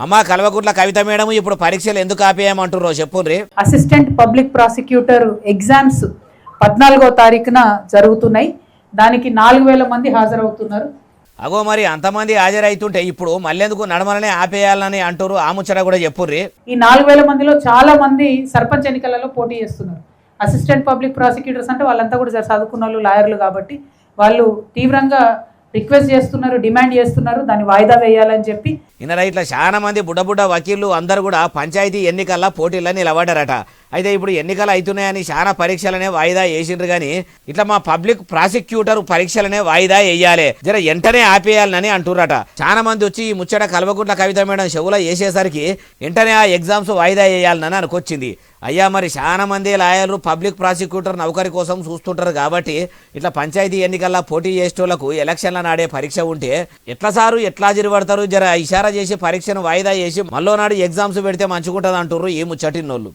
అమ్మా కల్వకుంట్ల కవిత మేడం ఇప్పుడు పరీక్షలు ఎందుకు ఆపేయమంటుర్రో చెప్పుర్రి. అసిస్టెంట్ పబ్లిక్ ప్రాసిక్యూటర్ ఎగ్జామ్స్ 14వ తారీఖున జరుగుతున్నాయి. దానికి 4000 మంది హాజరవుతున్నారు. అగో మరి అంతమంది హాజరైతుంటే ఇప్పుడు మళ్ళెందుకు నడమలనే ఆపేయాలని అంటారు. ఆ ముచ్చట కూడా చెప్పుర్రి. ఈ 4000 మందిలో చాలా మంది సర్పంచ్ ఎన్నికలలో పోటీ చేస్తున్నారు. అసిస్టెంట్ పబ్లిక్ ప్రాసిక్యూటర్స్ అంటే వాళ్ళంతా కూడా చదువుకున్న వాళ్ళు, లాయర్లు కాబట్టి వాళ్ళు తీవ్రంగా రిక్వెస్ట్ చేస్తున్నారు, డిమాండ్ చేస్తున్నారు దాన్ని వాయిదా వేయాలని చెప్పి. ఇన్నర ఇట్లా చాలా మంది బుడ్డ వకీళ్ళు అందరు కూడా పంచాయతీ ఎన్నికల్లో పోటీల్లో నిలబడ్డారట. అయితే ఇప్పుడు ఎన్నికలు అవుతున్నాయని చాలా పరీక్షలనే వాయిదా వేసిండ్రు కానీ ఇట్లా మా పబ్లిక్ ప్రాసిక్యూటర్ పరీక్షలనే వాయిదా వేయాలి, జర వెంటనే ఆపేయాలని అంటుర్రట. చాలా మంది వచ్చి ఈ ముచ్చట కల్వకుంట్ల కవిత మేడం చెవులో వేసేసరికి వెంటనే ఆ ఎగ్జామ్స్ వాయిదా వేయాలని అనుకొచ్చింది. అయ్యా మరి చాలా మంది లాయర్లు పబ్లిక్ ప్రాసిక్యూటర్ నౌకరి కోసం చూస్తుంటారు కాబట్టి ఇట్లా పంచాయతీ ఎన్నికల్లో పోటీ చేసేటోళ్లకు ఎలక్షన్ల నాడే పరీక్ష ఉంటే ఎట్లా సారు ఎట్లా జిరిపడతారు, జర ఇషారా చేసి పరీక్షను వాయిదా చేసి మళ్ళీ నాడు ఎగ్జామ్స్ పెడితే మంచిగుంటుంది అంటుర్రు ఈ ముచ్చటిన్నోళ్ళు.